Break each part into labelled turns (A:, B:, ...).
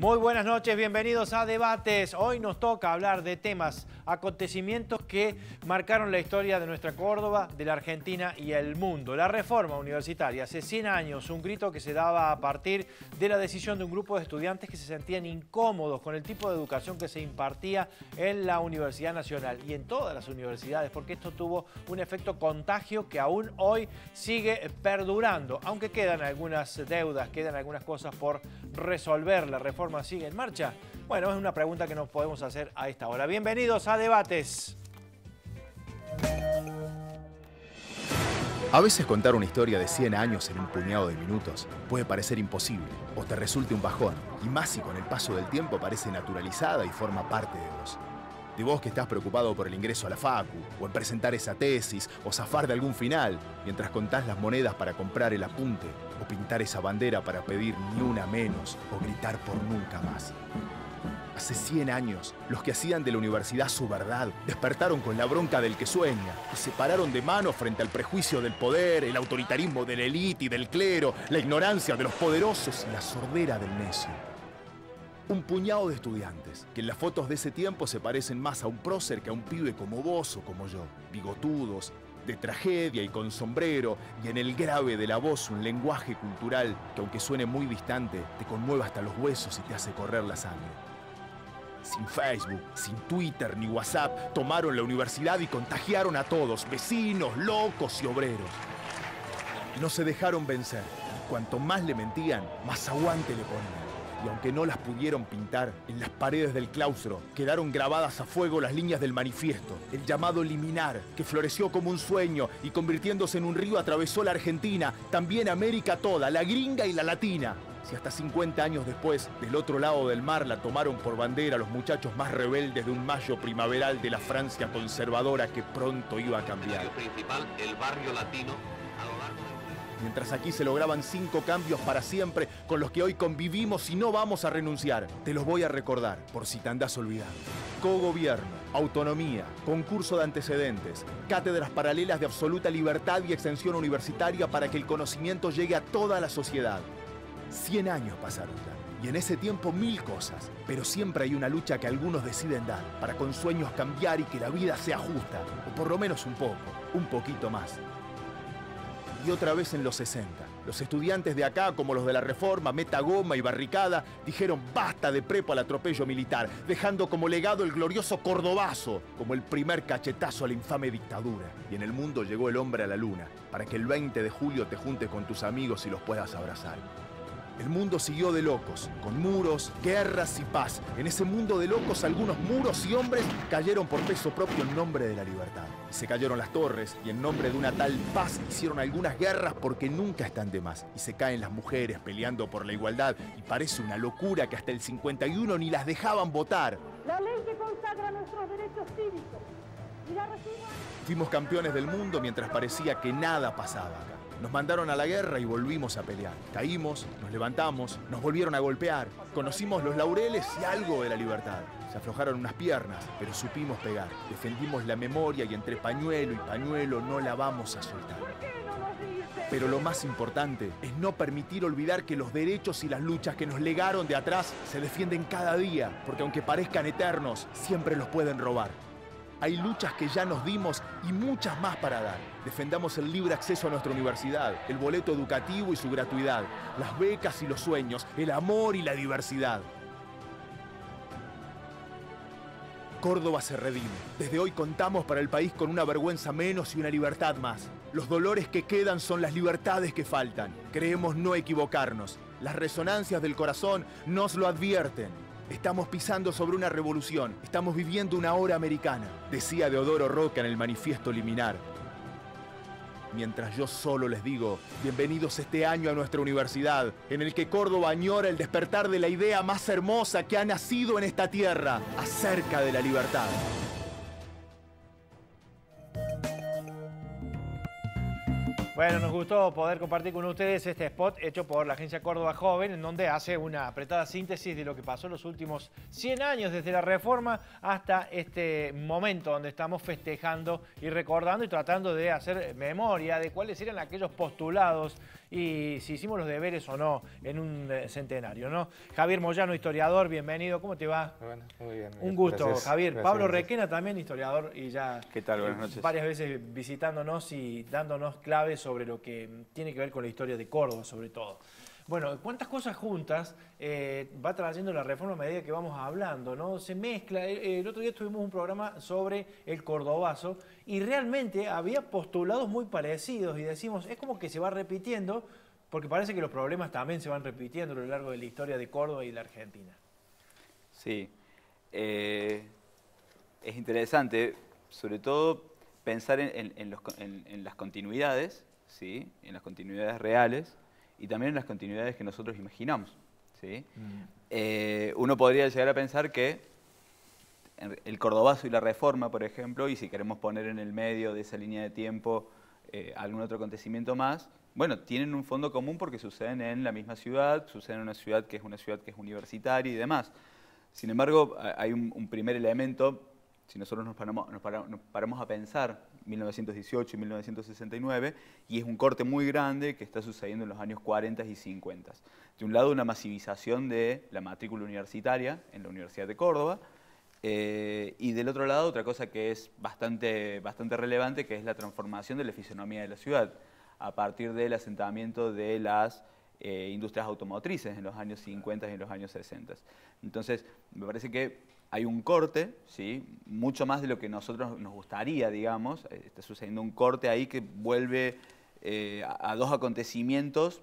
A: Muy buenas noches, bienvenidos a Debates. Hoy nos toca hablar de temas, acontecimientos que marcaron la historia de nuestra Córdoba, de la Argentina y el mundo. La reforma universitaria, hace 100 años, un grito que se daba a partir de la decisión de un grupo de estudiantes que se sentían incómodos con el tipo de educación que se impartía en la Universidad Nacional y en todas las universidades, porque esto tuvo un efecto contagio que aún hoy sigue perdurando, aunque quedan algunas deudas, quedan algunas cosas por resolver. La reforma sigue en marcha. Bueno, es una pregunta que nos podemos hacer a esta hora. Bienvenidos a Debates.
B: A veces contar una historia de 100 años en un puñado de minutos puede parecer imposible o te resulte un bajón, y más si con el paso del tiempo parece naturalizada y forma parte de vos. De vos que estás preocupado por el ingreso a la facu, o en presentar esa tesis, o zafar de algún final, mientras contás las monedas para comprar el apunte, o pintar esa bandera para pedir ni una menos, o gritar por nunca más. Hace 100 años, los que hacían de la universidad su verdad despertaron con la bronca del que sueña y se pararon de mano frente al prejuicio del poder, el autoritarismo de la élite y del clero, la ignorancia de los poderosos y la sordera del necio. Un puñado de estudiantes, que en las fotos de ese tiempo se parecen más a un prócer que a un pibe como vos o como yo, bigotudos, de tragedia y con sombrero, y en el grave de la voz un lenguaje cultural que, aunque suene muy distante, te conmueve hasta los huesos y te hace correr la sangre. Sin Facebook, sin Twitter ni WhatsApp, tomaron la universidad y contagiaron a todos, vecinos, locos y obreros. No se dejaron vencer, y cuanto más le mentían, más aguante le ponían. Y aunque no las pudieron pintar, en las paredes del claustro quedaron grabadas a fuego las líneas del manifiesto, el llamado liminar, que floreció como un sueño y convirtiéndose en un río atravesó la Argentina, también América toda, la gringa y la latina. Si hasta 50 años después, del otro lado del mar, la tomaron por bandera los muchachos más rebeldes de un mayo primaveral de la Francia conservadora que pronto iba a cambiar.
C: Principal, el barrio latino.
B: Mientras aquí se lograban 5 cambios para siempre con los que hoy convivimos y no vamos a renunciar. Te los voy a recordar, por si te andás olvidando. Cogobierno, autonomía, concurso de antecedentes, cátedras paralelas de absoluta libertad y extensión universitaria para que el conocimiento llegue a toda la sociedad. 100 años pasaron ya, y en ese tiempo 1000 cosas, pero siempre hay una lucha que algunos deciden dar, para con sueños cambiar y que la vida sea justa, o por lo menos un poco, un poquito más. Y otra vez en los 60, los estudiantes de acá, como los de la Reforma, Meta Goma y Barricada, dijeron basta de prepo al atropello militar, dejando como legado el glorioso Cordobazo, como el primer cachetazo a la infame dictadura. Y en el mundo llegó el hombre a la luna, para que el 20 de julio te juntes con tus amigos y los puedas abrazar. El mundo siguió de locos, con muros, guerras y paz. En ese mundo de locos, algunos muros y hombres cayeron por peso propio en nombre de la libertad. Se cayeron las torres y en nombre de una tal paz hicieron algunas guerras porque nunca están de más. Y se caen las mujeres peleando por la igualdad y parece una locura que hasta el 51 ni las dejaban votar.
D: La ley que consagra nuestros derechos cívicos y la recibimos.
B: Fuimos campeones del mundo mientras parecía que nada pasaba acá. Nos mandaron a la guerra y volvimos a pelear. Caímos, nos levantamos, nos volvieron a golpear. Conocimos los laureles y algo de la libertad. Se aflojaron unas piernas, pero supimos pegar. Defendimos la memoria y entre pañuelo y pañuelo no la vamos a soltar. Pero lo más importante es no permitir olvidar que los derechos y las luchas que nos legaron de atrás se defienden cada día, porque aunque parezcan eternos, siempre los pueden robar. Hay luchas que ya nos dimos y muchas más para dar. Defendamos el libre acceso a nuestra universidad, el boleto educativo y su gratuidad, las becas y los sueños, el amor y la diversidad. Córdoba se redime. Desde hoy contamos para el país con una vergüenza menos y una libertad más. Los dolores que quedan son las libertades que faltan. Creemos no equivocarnos. Las resonancias del corazón nos lo advierten. Estamos pisando sobre una revolución. Estamos viviendo una hora americana, decía Deodoro Roca en el manifiesto liminar. Mientras yo solo les digo, bienvenidos este año a nuestra universidad, en el que Córdoba añora el despertar de la idea más hermosa que ha nacido en esta tierra, acerca de la libertad.
A: Bueno, nos gustó poder compartir con ustedes este spot hecho por la Agencia Córdoba Joven, en donde hace una apretada síntesis de lo que pasó en los últimos 100 años, desde la Reforma hasta este momento donde estamos festejando y recordando y tratando de hacer memoria de cuáles eran aquellos postulados y si hicimos los deberes o no en un centenario, ¿no? Javier Moyano, historiador, bienvenido. ¿Cómo te va?
E: Bueno, muy bien.
A: Un gusto,
E: Gracias.
A: Javier.
E: Gracias,
A: Pablo
E: gracias.
A: Requena también, historiador, y ya
E: ¿Qué tal? Buenas noches.
A: varias veces visitándonos y dándonos claves sobre lo que tiene que ver con la historia de Córdoba, sobre todo. Bueno, cuántas cosas juntas va trayendo la reforma a medida que vamos hablando, ¿no? Se mezcla. El otro día tuvimos un programa sobre el cordobazo y realmente había postulados muy parecidos y decimos, es como que se va repitiendo porque parece que los problemas también se van repitiendo a lo largo de la historia de Córdoba y de la Argentina.
E: Sí. Es interesante, sobre todo, pensar en las continuidades, ¿sí? En las continuidades reales y también en las continuidades que nosotros imaginamos, ¿sí? Uno podría llegar a pensar que el cordobazo y la reforma, por ejemplo, y si queremos poner en el medio de esa línea de tiempo algún otro acontecimiento más, bueno, tienen un fondo común porque suceden en la misma ciudad, suceden en una ciudad que es universitaria y demás. Sin embargo, hay un primer elemento, si nosotros nos paramos a pensar 1918 y 1969, y es un corte muy grande que está sucediendo en los años 40 y 50. De un lado, una masivización de la matrícula universitaria en la Universidad de Córdoba, y del otro lado, otra cosa que es bastante relevante, que es la transformación de la fisonomía de la ciudad, a partir del asentamiento de las industrias automotrices en los años 50 y en los años 60. Entonces, me parece que hay un corte, ¿sí? Mucho más de lo que nosotros nos gustaría, digamos. Está sucediendo un corte ahí que vuelve a dos acontecimientos.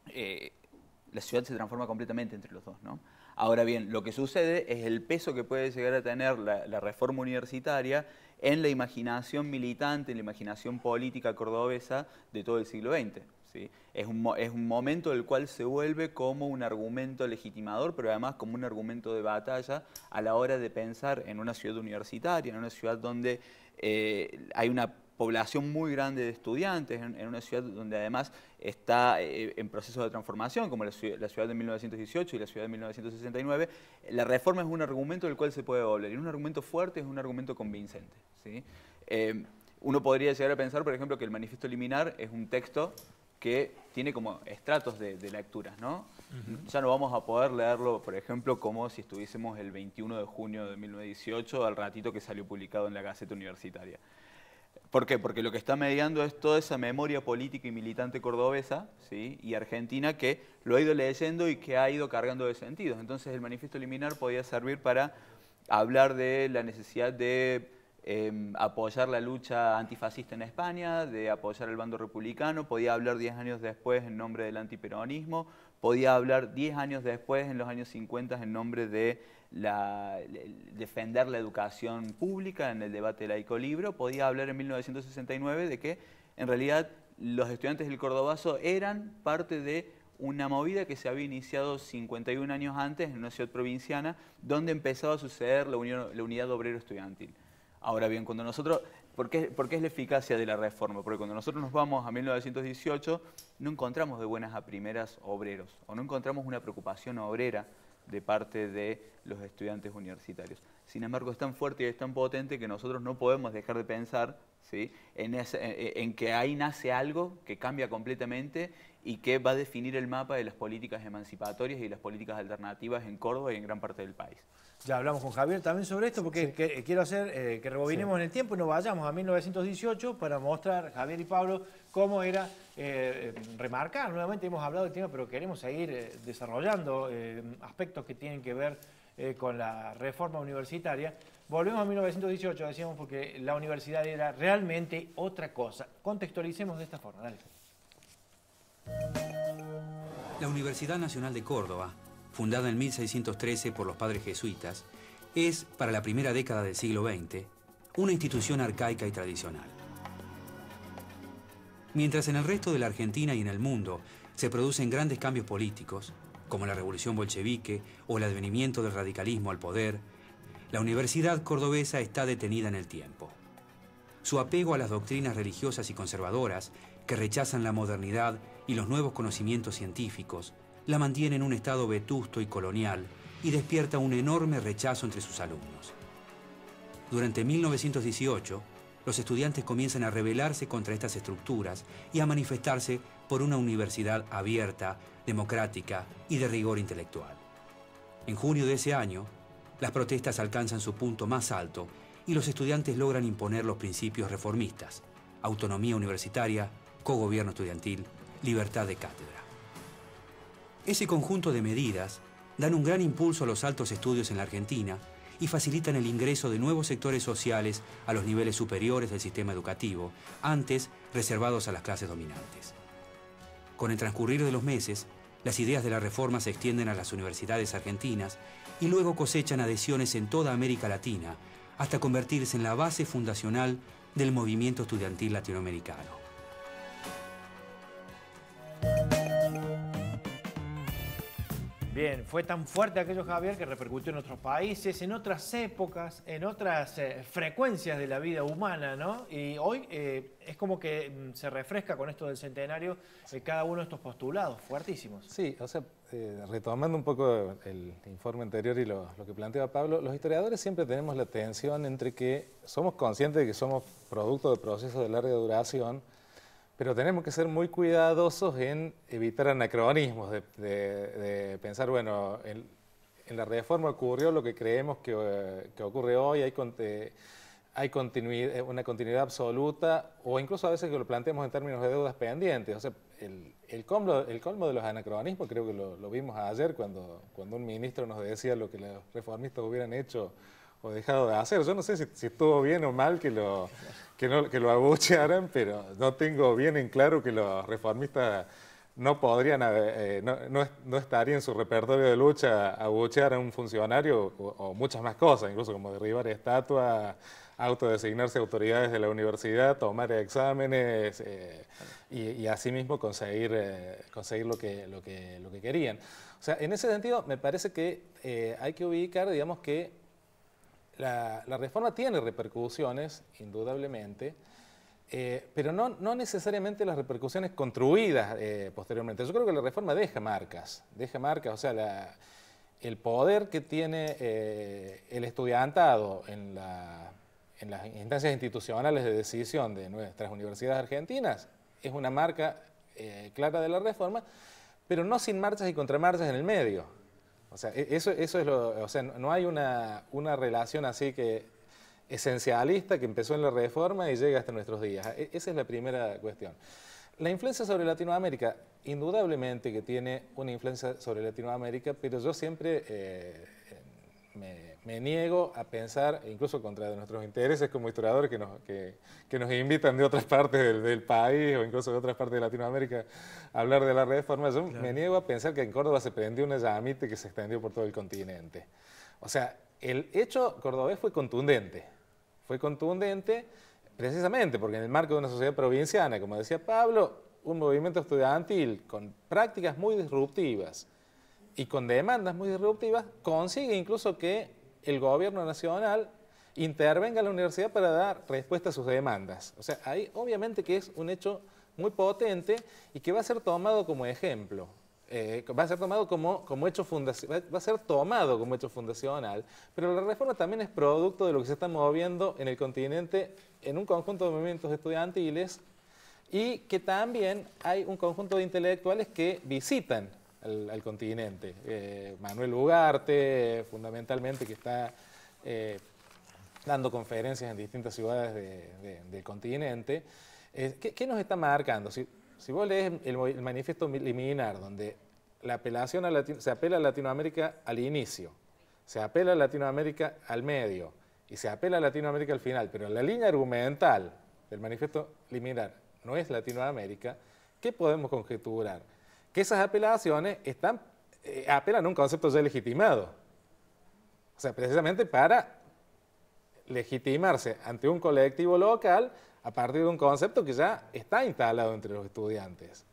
E: La ciudad se transforma completamente entre los dos, ¿no? Ahora bien, lo que sucede es el peso que puede llegar a tener la reforma universitaria en la imaginación militante, en la imaginación política cordobesa de todo el siglo XX. ¿Sí? Es un momento del cual se vuelve como un argumento legitimador, pero además como un argumento de batalla a la hora de pensar en una ciudad universitaria, en una ciudad donde hay una población muy grande de estudiantes, en una ciudad donde además está en proceso de transformación, como la ciudad de 1918 y la ciudad de 1969. La reforma es un argumento del cual se puede volver, y es un argumento fuerte, es un argumento convincente, ¿sí? Uno podría llegar a pensar, por ejemplo, que el Manifiesto Liminar es un texto que tiene como estratos de lecturas, ¿no? Ya no vamos a poder leerlo, por ejemplo, como si estuviésemos el 21 de junio de 1918, al ratito que salió publicado en la Gaceta Universitaria. ¿Por qué? Porque lo que está mediando es toda esa memoria política y militante cordobesa, ¿sí? Y argentina que lo ha ido leyendo y que ha ido cargando de sentidos. Entonces el Manifiesto Liminar podía servir para hablar de la necesidad de apoyar la lucha antifascista en España, de apoyar el bando republicano, podía hablar 10 años después en nombre del antiperonismo, podía hablar 10 años después, en los años 50, en nombre de defender la educación pública en el debate laico libre, podía hablar en 1969 de que en realidad los estudiantes del cordobazo eran parte de una movida que se había iniciado 51 años antes en una ciudad provinciana donde empezaba a suceder la unidad obrero estudiantil. Ahora bien, cuando nosotros, ¿por qué es la eficacia de la reforma? Porque cuando nosotros nos vamos a 1918 no encontramos de buenas a primeras obreros, o no encontramos una preocupación obrera de parte de los estudiantes universitarios. Sin embargo, es tan fuerte y es tan potente que nosotros no podemos dejar de pensar, ¿sí? en que ahí nace algo que cambia completamente y que va a definir el mapa de las políticas emancipatorias y las políticas alternativas en Córdoba y en gran parte del país.
A: Ya hablamos con Javier también sobre esto porque sí. Quiero hacer que rebobinemos en el tiempo y nos vayamos a 1918 para mostrar, Javier y Pablo, cómo era remarcar. Nuevamente hemos hablado del tema, pero queremos seguir desarrollando aspectos que tienen que ver con la reforma universitaria. Volvemos a 1918, decíamos, porque la universidad era realmente otra cosa. Contextualicemos de esta forma, dale.
F: La Universidad Nacional de Córdoba, fundada en 1613 por los padres jesuitas, es, para la primera década del siglo XX, una institución arcaica y tradicional. Mientras en el resto de la Argentina y en el mundo se producen grandes cambios políticos, como la revolución bolchevique o el advenimiento del radicalismo al poder, la Universidad Cordobesa está detenida en el tiempo. Su apego a las doctrinas religiosas y conservadoras que rechazan la modernidad y los nuevos conocimientos científicos, la mantiene en un estado vetusto y colonial y despierta un enorme rechazo entre sus alumnos. Durante 1918, los estudiantes comienzan a rebelarse contra estas estructuras y a manifestarse por una universidad abierta, democrática y de rigor intelectual. En junio de ese año, las protestas alcanzan su punto más alto y los estudiantes logran imponer los principios reformistas: autonomía universitaria, cogobierno estudiantil, libertad de cátedra. Ese conjunto de medidas dan un gran impulso a los altos estudios en la Argentina y facilitan el ingreso de nuevos sectores sociales a los niveles superiores del sistema educativo, antes reservados a las clases dominantes. Con el transcurrir de los meses, las ideas de la reforma se extienden a las universidades argentinas y luego cosechan adhesiones en toda América Latina, hasta convertirse en la base fundacional del movimiento estudiantil latinoamericano.
A: Bien, fue tan fuerte aquello, Javier, que repercutió en otros países, en otras épocas, en otras frecuencias de la vida humana, ¿no? Y hoy es como que se refresca con esto del centenario cada uno de estos postulados fuertísimos.
G: Sí, o sea, retomando un poco el informe anterior y lo que planteaba Pablo, los historiadores siempre tenemos la tensión entre que somos conscientes de que somos producto de procesos de larga duración, pero tenemos que ser muy cuidadosos en evitar anacronismos, de pensar, bueno, en la reforma ocurrió lo que creemos que ocurre hoy, hay una continuidad absoluta, o incluso a veces que lo planteamos en términos de deudas pendientes. O sea, el colmo de los anacronismos, creo que lo vimos ayer cuando un ministro nos decía lo que los reformistas hubieran hecho o dejado de hacer. Yo no sé si estuvo bien o mal que lo abuchearan, pero no tengo bien en claro que los reformistas no podrían, no estaría en su repertorio de lucha abuchear a un funcionario o muchas más cosas, incluso como derribar estatuas, autodesignarse autoridades de la universidad, tomar exámenes y asimismo conseguir lo que querían. O sea, en ese sentido me parece que hay que ubicar, digamos, que la reforma tiene repercusiones, indudablemente, pero no necesariamente las repercusiones construidas posteriormente. Yo creo que la reforma deja marcas, o sea, el poder que tiene el estudiantado en las instancias institucionales de decisión de nuestras universidades argentinas es una marca clara de la reforma, pero no sin marchas y contramarchas en el medio. O sea, eso es o sea, no hay una relación así que esencialista que empezó en la reforma y llega hasta nuestros días. Esa es la primera cuestión. La influencia sobre Latinoamérica, indudablemente que tiene una influencia sobre Latinoamérica, pero yo siempre me niego a pensar, incluso contra nuestros intereses como historiadores que nos invitan de otras partes del país o incluso de otras partes de Latinoamérica a hablar de la reforma, yo me niego a pensar que en Córdoba se prendió una llamita que se extendió por todo el continente. O sea, el hecho cordobés fue contundente precisamente porque en el marco de una sociedad provinciana, como decía Pablo, un movimiento estudiantil con prácticas muy disruptivas y con demandas muy disruptivas, consigue incluso que el gobierno nacional intervenga en la universidad para dar respuesta a sus demandas. O sea, ahí obviamente que es un hecho muy potente y que va a ser tomado como ejemplo, va a ser tomado como hecho fundacional, pero la reforma también es producto de lo que se está moviendo en el continente en un conjunto de movimientos estudiantiles y que también hay un conjunto de intelectuales que visitan al continente. Manuel Ugarte, fundamentalmente, que está dando conferencias en distintas ciudades del continente. ¿Qué nos está marcando? Si vos lees el manifiesto liminar, donde la apelación se apela a Latinoamérica al inicio, se apela a Latinoamérica al medio y se apela a Latinoamérica al final, pero la línea argumental del manifiesto liminar no es Latinoamérica, ¿qué podemos conjeturar? Que esas apelaciones apelan a un concepto ya legitimado. O sea, precisamente para legitimarse ante un colectivo local a partir de un concepto que ya está instalado entre los estudiantes.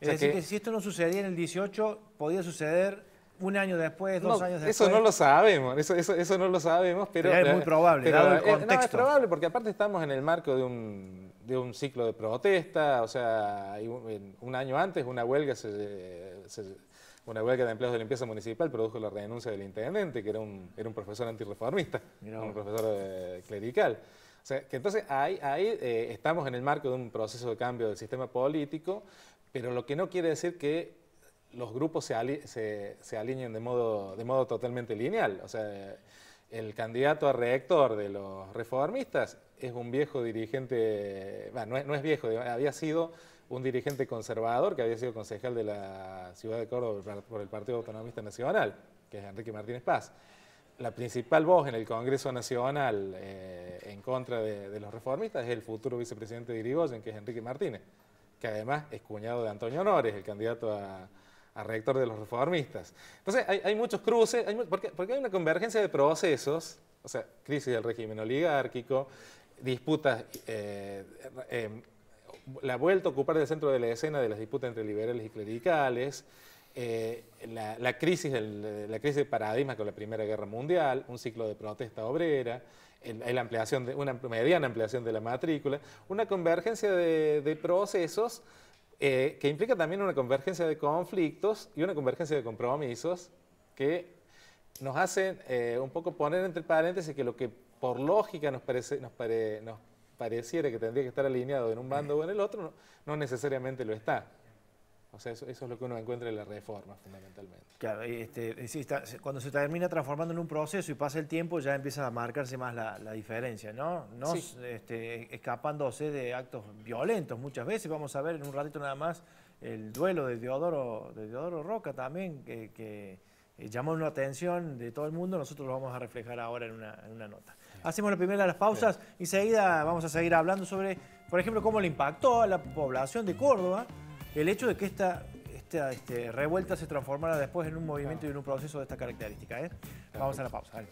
A: Es decir, que si esto no sucedía en el 18, podía suceder un año después, dos años después.
G: Eso no lo sabemos, eso no lo sabemos, pero
A: es muy probable, dado el contexto.
G: No, es probable porque aparte estamos en el marco de de un ciclo de protesta, o sea, un año antes una huelga una huelga de empleados de limpieza municipal produjo la renuncia del intendente, que era un profesor antirreformista, un profesor clerical. O sea, que entonces ahí estamos en el marco de un proceso de cambio del sistema político, pero lo que no quiere decir que los grupos se alineen de modo totalmente lineal. O sea, el candidato a rector de los reformistas es un viejo dirigente, bueno, no es viejo, había sido un dirigente conservador que había sido concejal de la ciudad de Córdoba por el Partido Autonomista Nacional, que es Enrique Martínez Paz. La principal voz en el Congreso Nacional en contra de los reformistas es el futuro vicepresidente de Irigoyen, que es Enrique Martínez, que además es cuñado de Antonio Nores, el candidato a rector de los reformistas. Entonces hay muchos cruces, porque hay una convergencia de procesos, o sea, crisis del régimen oligárquico, disputas, la vuelta a ocupar el centro de la escena de las disputas entre liberales y clericales, la crisis de paradigma con la Primera Guerra Mundial, un ciclo de protesta obrera, una mediana ampliación de la matrícula, una convergencia de procesos que implica también una convergencia de conflictos y una convergencia de compromisos que nos hacen un poco poner entre paréntesis que lo que por lógica nos pareciera que tendría que estar alineado en un bando o en el otro, no necesariamente lo está. O sea, eso es lo que uno encuentra en la reforma, fundamentalmente.
A: Claro, cuando se termina transformando en un proceso y pasa el tiempo, ya empieza a marcarse más la diferencia, ¿no? Sí. Escapándose de actos violentos muchas veces. Vamos a ver en un ratito nada más el duelo de Deodoro Roca también, que llamó una atención de todo el mundo. Nosotros lo vamos a reflejar ahora en una nota. Hacemos la primera de las pausas y enseguida vamos a seguir hablando sobre, por ejemplo, cómo le impactó a la población de Córdoba el hecho de que esta revuelta se transformara después en un movimiento y en un proceso de esta característica. Vamos a la pausa. Dale.